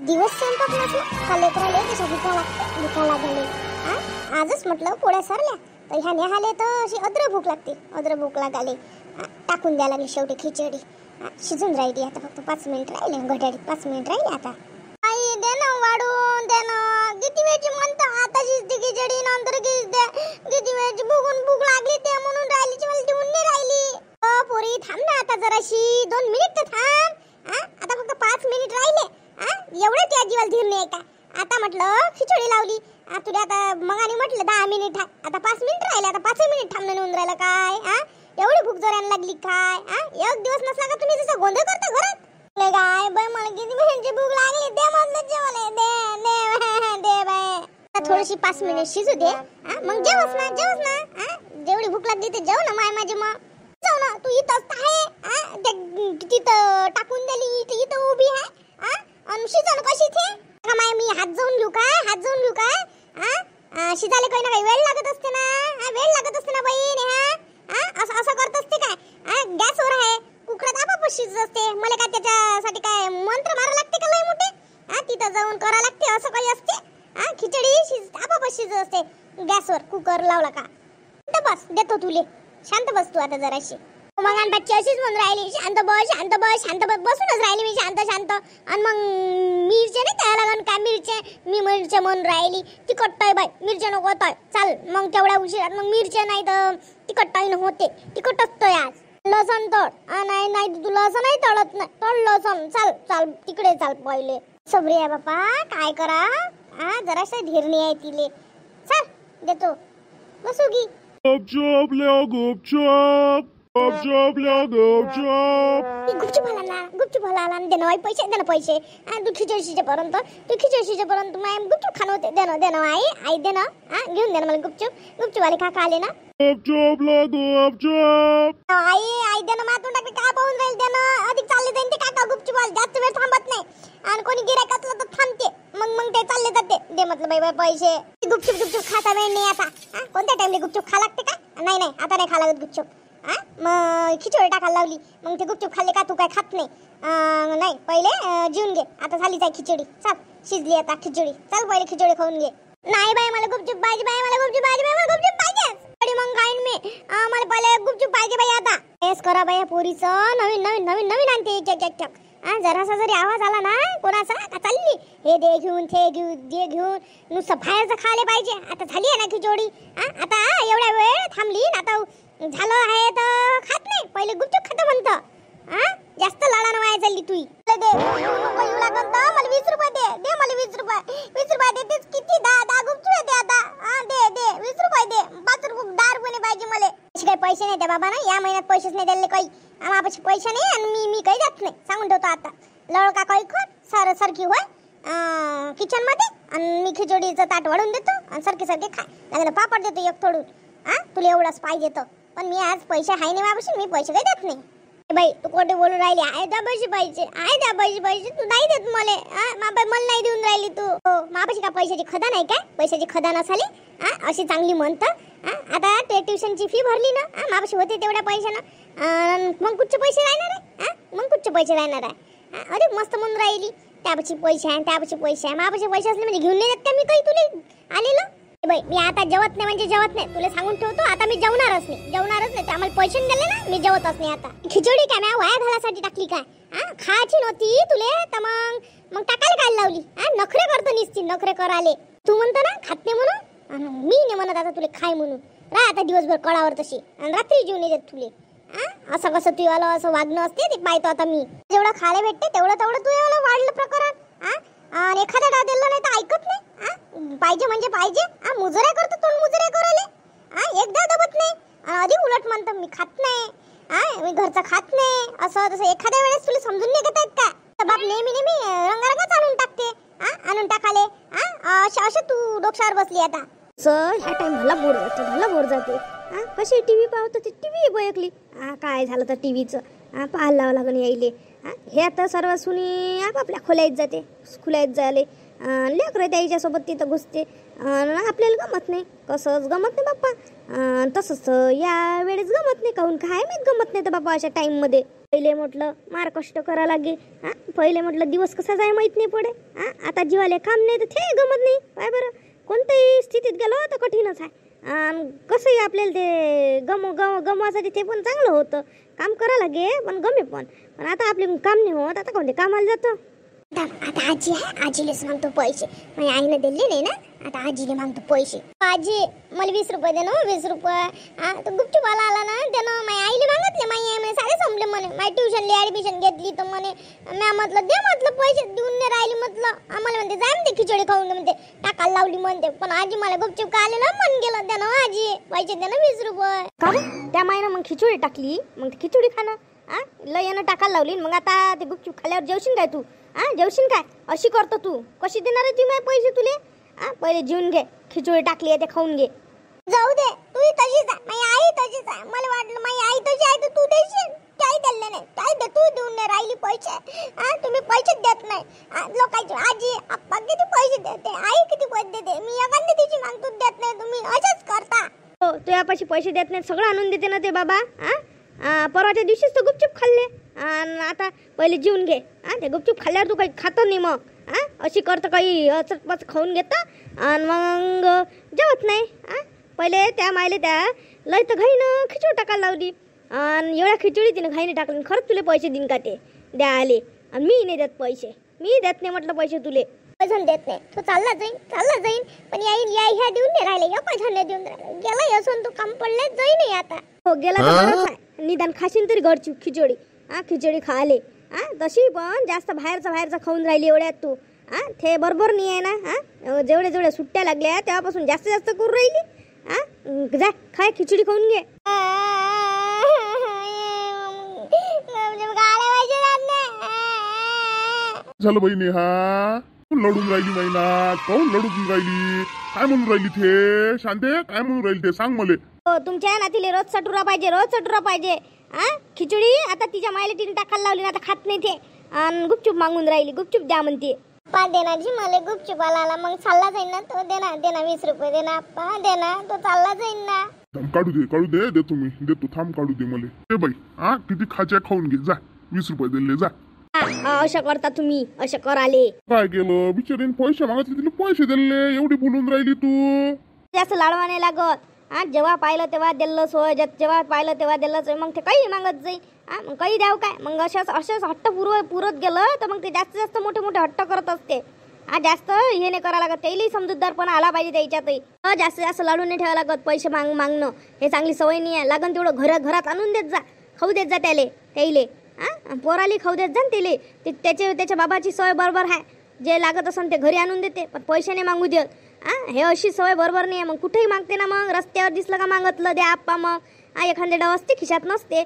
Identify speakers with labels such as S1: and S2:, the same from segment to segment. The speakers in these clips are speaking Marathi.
S1: दिवस स्वयंपाक नसला का लेकराले कशा भुका लागले. आजच म्हटलं पोळ्या सरल्या तर ह्या नेहाले तर अशी अद्र भूक लागली. टाकून द्यायला लागली शेवटी खिचडी. शिजून राहिली आता, फक्त 5 मिनिट राहिले, घड्याळी 5 मिनिट राहिले आता. आई दे ना वाढून, दे ना. किती वेळची म्हणतो आता शिजते खिचडी, नंतर किती वेळची भूक लागली ते म्हणून राहिलीची मला देऊन नाही राहिली. पोरी थांब ना आता जराशी, 2 मिनिट तर थांब. आता फक्त 5 मिनिट राहिले. एवढं त्या जीवाला धीर नाही का? आता म्हटलं खिचडी लावली तुला, आता मगाने म्हटलं 10 मिनिट आहे, आता 5 मिनिट राहिले, आता 5 मिनिट थांबणं होऊन राहिलं काय? एवढी भूक जोराने लागली काय? एक दिवस नसला का तुम्ही जसं गोंधळ करता घरात? काय बाय, मला किती मिनिटची भूक लागली, दे म्हटलं जेवायला, दे बाय. थोडीशी 5 मिनिट शिजू दे, मग जेवस ना. जेवढी भूक लागली ते जेव ना माझी मग. जाऊ ना, तू इथंच आहे, तिथं टाकून दिली, इथं उभी आहे. आणि शिजन कशी थे का माय, मी हात जाऊन घेऊ काय? शिजायला काही ना काही वेळ लागत असते ना, बाई नेहा. असं करत असते काय? गॅसवर आहे, कुकरात आपाप शिजत असते. मला काय त्याच्यासाठी काय मंत्र मारा लागते का लय मोठे? तिथं जाऊन करा लागते असं काही असते? खिचडी आपाप शिजत असते गॅसवर, कुकर लावला का. बस देतो तुले, शांत बस तू आता जराशी. मग आणि बच्ची अशीच म्हणून राहिली, शांत बस. बसूनच राहिली मी शांत. आणि मग मिरच्या नाही त्या लागन का? मी मिरच्या म्हणून राहिली. तिखट बाई, मिरच्या नको तळ. चाल मग तेवढ्या उशिरात मग मिरच्या नाही तर तिखट होते. तिखट असतोय आज. लसण तळ. नाही तू लसण नाही तळत नाही, तळ लसण. चाल तिकडे चाल पहिले. सबरी आहे बापा, काय करा. जराशा धीरणी आहे तिले. चाल देतो, बसू की. गुपचूप आला दे ना पैसे. तू खिचडी शिजेपर्यंत माय गुपचूप खाणं होते. दे ना आई दे ना. घेऊन दे ना मला गुपचूप वाले काका आले ना. आई दे ना, मातून टाकले का पाहून राहील. दे ना, अधिक चालले जाईन ते काका गुपचूप वाले, जास्त वेळ थांबत नाही. आणि कोणी गिऱ्हाईक असलं तर थांबते, मग ते चालले जाते. दे म्हटलं बाई पैसे. गुपचूप खाता वेळ नाही आता. कोणत्या टाइमला गुपचूप खा लागते का? नाही आता नाही खा लागत गुपचूप. मग खिचडी टाकायला लावली, मग ते गुपचूप खाल्ले का? तू काय खात नाही? नाही, पहिले जेवून घे. आता झालीच आहे खिचडी. चाल शिजली आता खिचडी. चाल पहिले खिचडी खाऊन घे. नाही बाई, मला गुपचूप पाहिजे बाई, मला गुपचूप पाहिजे. मग खाईन मी. मला पहिले गुपचूप पाहिजे बाई. आता तेच करा बाई, पोरीचं नवीन आणते एक. जरासा जरी आवाज आला ना कोणाचा का चालली हे दे घेऊन, ते घेऊन, नुसतं बाहेरचं खायला पाहिजे. आता झाली आहे ना खिचडी. आता एवढ्या वेळ थांबली, आता झालं आहे तर खात नाही. पहिले गुपचूप खात म्हणतं. जास्त लाडानं वाया चालली तू. दे येऊ लागत तर मला 20 रुपये दे मला 20 रुपये देतेच किती? 10 गुपचूप येते आता. दे 20 रुपये दे. 5 रुपये 10 रुपये पाहिजे मला. असे काही पैसे नाही त्या बाबा ना, या महिन्यात पैसेच नाही दिले काही. आम्हाला पैसे नाही आणि मी काही जात नाही, सांगून ठेवतो आता. लळका काही खर सारखी होय किचन मध्ये, आणि मी खिचडीचं ताट वाढून देतो आणि सारखे खाय लागलं. पापड देतो एक थोडून. तुला एवढंच पाहिजे तर. पण मी आज पैसे आहे नाही माझ्यापाशी, मी पैसे काही देत नाही. बाई तू कोठे बोलून राहिली? आहे द्या पैसे तू नाही देत मला. मला नाही देऊन राहिली तू. माझ्यापाशी का पैशाची खदा नाही काय? पैशाची खदा नसाली अशी चांगली म्हणतं. आता ते ट्युशनची फी भरली ना, माझ्यापाशी होते तेवढ्या पैशानं. मग कुठचे पैसे राहणार आहे? अरे मस्त म्हणून राहिली, त्यापाशी पैसे आहे. माझ्यापाशी पैसे असले म्हणजे घेऊन नाही देत का मी काही तुला आलेलं? बाई मी आता जेवत नाही, तुला सांगून ठेवतो. आता मी जेवणारच नाही. आम्हाला पैसे दिले ना, मी जेवतच नाही आता. खिचडी काय मी वाया घालासाठी टाकली काय? खायची नव्हती तुले तर मग टाकायला काय लावली? नखरे करतो निसती, नखरे कराले. तू म्हणतो ना खात नाही म्हणून, मी नाही म्हणत आता तुला खाय म्हणून. राह आता दिवसभर कळावर तशी, आणि रात्री जेवून येत तुले. असं कसं तू आलं असं वागणं असते ते पाहतो आता मी. जेवढं खायला भेटते तेवढं तू वाढलं प्रकरण. आणि एखादा डाव दिला नाही तर ऐकत नाही. पाहिजे म्हणजे पाहिजे. मुजऱ्या करतो, तोंड मुजऱ्या करायला. एकदा दबत नाही, अधिक उलट म्हणतो मी खात नाही, मी घरचं खात नाही. असं तसं एखाद्या वेळेस तुला समजून नाही घेता येत का? बाप नेहमी रंगारंगच आणून टाकते. आणून टाकाले. असं तू डोक्यावर बसली आता. ह्या टाइम मला बोर जाते. कशी टीव्ही पाहतो ते टीव्ही बयकली. काय झालं तर टीव्हीचं पाहायला लावं लागून यायले. हे आता सर्व सुनी आपापल्या खुल्यात झाले. लेकरं त्याच्यासोबत तिथं घुसते. आपल्याला गमत नाही, कसंच गमत नाही बाप्पा. तसंच या वेळेस गमत नाही. काहून काय माहित गमत नाही तर बाप्पा अशा टाइममध्ये. पहिले म्हटलं मार कष्ट करा लागे. हा पहिले म्हटलं दिवस कसा जाय माहित नाही पडे. हा आता जीवाले काम नाही तर ते गमत नाही. काय बरं कोणत्याही स्थितीत गेलो तर कठीणच आहे. कसंही आपल्याला ते गमवासाठी ते पण चांगलं होतं. काम करा लागे पण गमे पण आता आपले काम नाही होत. आता कोणते कामाला जातं. आता आजी आहे, आजीलेच मागतो पैसे. माझ्या आईने दिले नाही ना, आता आजीले मागतो पैसे. आजी मला 20 रुपये दे ना, 20 रुपये. तो गुपचूप आला ना दे ना. माझ्या आईले मागितले, माझी आई म्हणे सारे संपले म्हणे. माझी ट्युशनला ऍडमिशन घेतली तर म्हणे मी म्हटलं दे म्हटलं पैसे देऊन नाही राहिली म्हटलं. आम्हाला म्हणते जाय म्हणते खिचडी खाऊन म्हणते टाकायला लावली म्हणते. पण आजी मला गुपचूप का आले ना मन गेलं. दे ना आजी पैसे दे ना 20 रुपये. का त्या माईनं मग खिचडी टाकली, मग ती खिचडी खाणं लय यानं टाकायला लावली. मग आता ते गुपचूप खाल्यावर जेवशील काय तू? जेवशील काय? अशी करतो तू? कशी देणार आहे ती माय पैसे तुले? पहिले जेवून घे. खिचडी टाकली आहे ते खाऊन घे. जाऊ दे तू तशीच आहे, माझी आई तशीच आहे. मला वाटलं माझी आई तशी आहे तर तू देशील. काही दिलं नाही, काय दे तू देऊन नाही राहिली पैसे. तुम्ही पैसेच देत नाही. लोकांची आजी आप्पा किती पैसे देते, आई किती पैसे देते. मी एखाद्या तिची मागतो देत नाही. तुम्ही असंच करता. हो तू यापाशी पैसे देत नाही, सगळं आणून देते ना ते बाबा. परवाच्या दिवशीच तर गुपचूप खाल्ले. आता पहिले जेवून घे. ते गुपचूप खाल्ल्यावर तू काही खातो नाही मग. अशी करतं काही अचटपच खाऊन घेतं आणि मग जेवत नाही. पहिले त्या मायले त्या लय तर घाईनं खिचडी टाकायला लावली आणि एवढ्या खिचडी तिनं घाईने टाकली. खरंच तुले पैसे देईन का ते द्या आले? आणि मी नाही देत पैसे, मी देत नाही म्हटलं पैसे तुले. अजून देत नाही. तो चालला जाईन पण ह्या देऊन नाही राहिले. या पैसा देऊन राहिले. गेला असून तू काम पडले जाईन आता. हो गेला तर बरंच आहे. निदान खाशीन तरी घरची खिचडी. खिचडी खाले. तशी पण जास्त बाहेरचं खाऊन राहिली एवढ्यात तू. ते बरोबर नाही आहे ना. जेवढे सुट्ट्या लागल्या तेव्हापासून जास्त करून राहिली. जा खाय खिचडी खाऊन घे.
S2: झालं बहिणी हा लढून राहिली महिना. काऊन लढून राहिली? काय म्हणून राहिली ते? शांते काय म्हणून राहिली ते सांग मला.
S1: हो तुमच्या नातीले रोज सटुरा पाहिजे. खिचडी आता तिच्या मायले तिने टाकायला लावली ना, आता खात नाही ते. आणि गुपचूप मागून राहिली. गुपचूप द्या म्हणते. पा देनाजी मला गुपचूप आला मग चालला जाईन ना तो. देना 20 रुपये देना आप्पा देना. तो चालला जाईन ना.
S2: काढू दे देतो मी देतो. थांब काढू दे मला. ए बाई किती खाच्या खाऊन घे. जा 20 रुपये दिले जा.
S1: असं करता तुम्ही, असं कराले.
S2: काय केलं बिचारीने? पैसे मागितले तिने पैसे दिले. एवढी बोलून राहिली तू.
S1: जास्त लाडवा नाही लागत. जेव्हा पाहिलं तेव्हा दिलं सोय, जेव्हा पाहिलं तेव्हा दिलं सोय. मग ते काही मागत जाईल. मग काही द्याव काय? मग अशाच हट्ट पुरत गेलं तर मग ते जास्त मोठे हट्ट करत असते. जास्त हे नाही करावं लागत. त्यालाही समजूतदारपणा आला पाहिजे त्याच्यातही. जास्त लाडून नाही ठेवावं लागत. पैसे मागणं हे चांगली सवय नाही आहे. लागन तेवढं घरात आणून देत जा. खाऊ देत जा त्याले. पोराली खाऊ देत जा ना त्याले. त्याच्या बाबाची सवय बरोबर आहे. जे लागत असेल ते घरी आणून देते पण पैसे नाही मागू देत. हे अशी सवय बरोबर नाही आहे. मग कुठेही मागते ना. मग रस्त्यावर दिसलं का मागतलं द्या आप्पा. मग एखाद्या डाव असते खिशात नसते.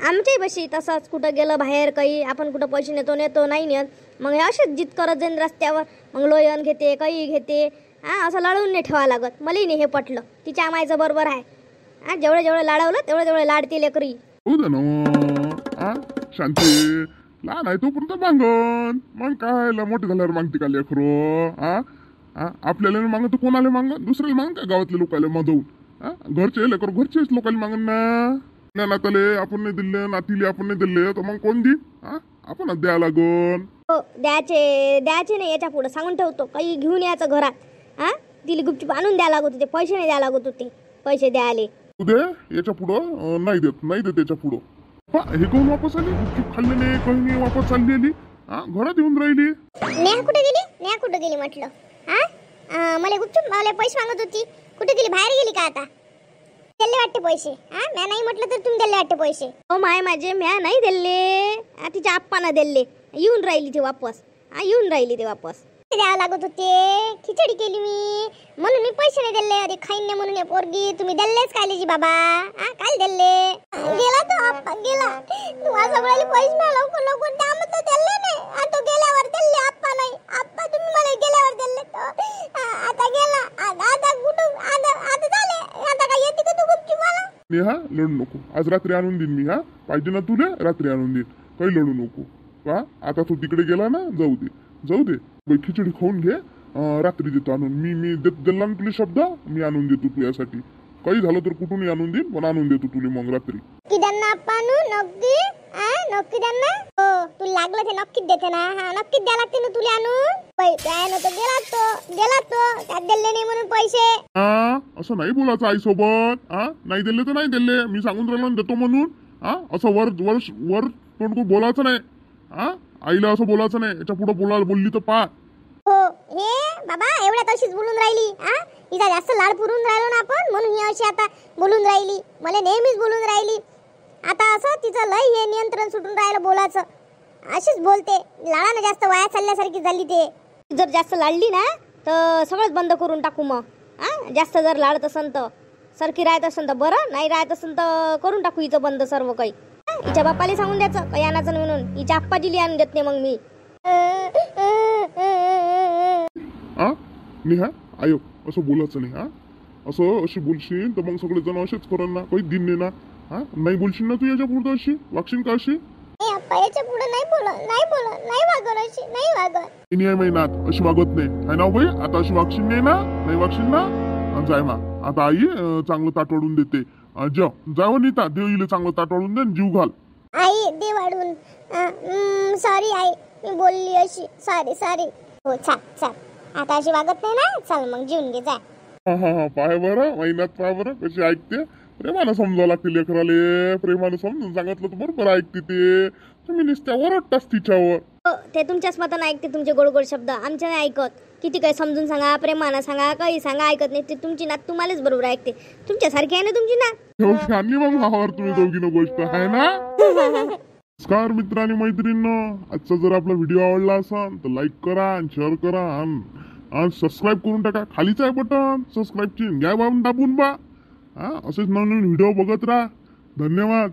S1: आमच्याही बशी तसंच. कुठं गेलं बाहेर काही आपण कुठं पैसे नेतो नाही नेत. मग हे असेच जिद करत जाईन रस्त्यावर. मग लोयन घेते काही घेते. असं लढवून नाही ठेवावं लागत. मलाही नाही हे पटलं. तिच्या आमायचं बरोबर आहे. जेवढं लाडवलं तेवढं लाडते लेकरी.
S2: हो दे ना शांती. लहान आहे तोपर्यंत मागन. मग काय मोठे झाल्यावर मागते का लेकरो? आपल्याला मागत कोणाला मागन? दुसऱ्याला मागन का? गावातल्या लोकांना मधवून. घरचे लेकर घरचेच लोकांना मागन ना. नाताले आपण नाही दिले, नातीले आपण नाही दिले तर मग कोण देईल? आपणच द्या लागन.
S1: हो द्यायचे नाही. याच्या पुढे सांगून ठेवतो. काही घेऊन यायचं घरात. तिला गुपचूप आणून द्या लागत होते. पैसे नाही द्या लागत होते. पैसे द्यायले
S2: दे. याच्या पुढं नाही देत याच्या पुढं. हे कोण वापस आली? गुपचूप खाल्लेले काही वापस चालली आली. घरात येऊन राहिली.
S1: नेहा कुठे गेली म्हटलं? मला गुपचूप मला पैसे मागत होती. कुठे गेली? बाहेर गेली का आता? दिले वाटते पैसे. म्या नाही म्हटलं तर तुम्ही दिले वाटते पैसे. हो माझे म्या नाही दिले. तिच्या आप्पानं दिले. येऊन राहिली ते वापस. द्यावं लागत होते. खिचडी केली मी म्हणून मी पैसे नाही दिले. अरे खाईन नाही म्हणून पोरगी. तुम्ही दिलेच कायलेजी बाबा. काय दिले? गेला तो आप्पा गेला. तुम्हाला सगळ्याला पैसे मला लवकर द्या म्हटलं दिले नाही. तो गेल्यावर दिले आप्पा नाही. आप्पा तुम्ही मला गेल्यावर दिले तो आता गेला. आता कुठून आता झाले. आता काय येते का तू गुपचूप मला?
S2: नेहा लढू नको. आज रात्री आणून देईन मी. पाहिजे ना तुला रात्री आणून देईन. काही लढू नको. आता तू तिकडे गेला ना. जाऊ दे खिचडी खाऊन घे. रात्री देतो आणून. मी दिला ना तुला शब्द. मी आणून देतो तुझ्यासाठी. काही झालं तर कुठूनही आणून देईन पण आणून देतो तुला मग रात्री.
S1: किदांना आप्पा नक्की नक्की द्या ना. हो तुला लागलं ते नक्कीच देते ना. हा नक्कीच द्या लागते ना तुला आणून. काय ना तो गेला तो त्यात दिले नाही म्हणून पैसे.
S2: हा असं नाही बोलायचं आई सोबत. हा नाही दिले तर नाही दिले, मी सांगून राहिलो ना देतो म्हणून. हा असं वर वर वर तोंड करून बोलायचं नाही. हा आईला असं बोलायचं नाही, याच्या पुढे बोलली तर पा.
S1: हो हे बाबा एवढ्या तशीच बोलून राहिली. हा हिचा जास्त लाड पुरून राहिलो ना आपण, म्हणून ही अशी आता बोलून राहिली. मला नेहमीच बोलून राहिली. आता असं तिचं लय हे नियंत्रण सुटून राहिलं बोलायचं. अशीच बोलते, लाडानं जास्त वाया चालल्यासारखी झाली. ते जर जास्त लाडली ना तर सगळंच बंद करून टाकू मग. हा जास्त जर लाडत असन तर सरकी राहत असन तर बरं, नाही राहत असन तर करून टाकू हिचं बंद सर्व काही. हिच्या बाप्पाला सांगून द्यायचं काही आणायचं नाही म्हणून. हिच्या आप्पाजीली आणून देत नाही मग मी.
S2: हा नेहा आयो असं बोलायचं नाही. हा असं अशी बोलशील तर मग सगळे जण असेच करण ना, काही दिन नाही ना. हा नाही बोलशील ना तू याच्या पुढे अशी वागशील का अशी.
S1: याच्या पुढे नाही वागत अशी, नाही वागत.
S2: तिन्ही महिन्यात अशी वागत नाही आहे ना बाई. आता अशी वागशील नाही ना, नाही वागशील ना. जाय मा आता आई चांगलं ताट वाढून देते. जाव नीता देवीला चांगलं ताट वाढून दे आणि जीव घाल.
S1: आई दे वाढून. सॉरी आई मी बोलली अशी. सॉरी. हो चाल आता अशी वागत नाही ना. चल मग जीवन घे जा.
S2: हा पाय बरं महिन्यात, पाय बरं कशी ऐकते. प्रेमानं समजावं लागते लेकराले. प्रेमानं समजून सांगितलं तर बरोबर ऐकते ते. तुम्ही नुसत्या ओरडताच तिच्यावर.
S1: हो ते तुमच्याच मतानं ऐकते तुमचे गोड गोड शब्द, आमच्या नाही ऐकत. किती काही समजून सांगा, प्रेमानं सांगा, काही सांगा ऐकत नाही. ते तुमची नात तुम्हालाच बरोबर ऐकते. तुमच्यासारखी आहे ना तुमची नात.
S2: आणली मग भावावर तुम्ही दोघीनं गोष्ट आहे ना. नमस्कार मित्र आणि मैत्रिणींनो, आजचा जर आपला व्हिडिओ आवडला असेल तर लाईक करा आणि शेअर करा आणि सबस्क्राईब करून टाका. खालीच आहे बटन सबस्क्राईबची, घ्या दाबून बा. हा असेच नवीन व्हिडिओ बघत राहा. धन्यवाद.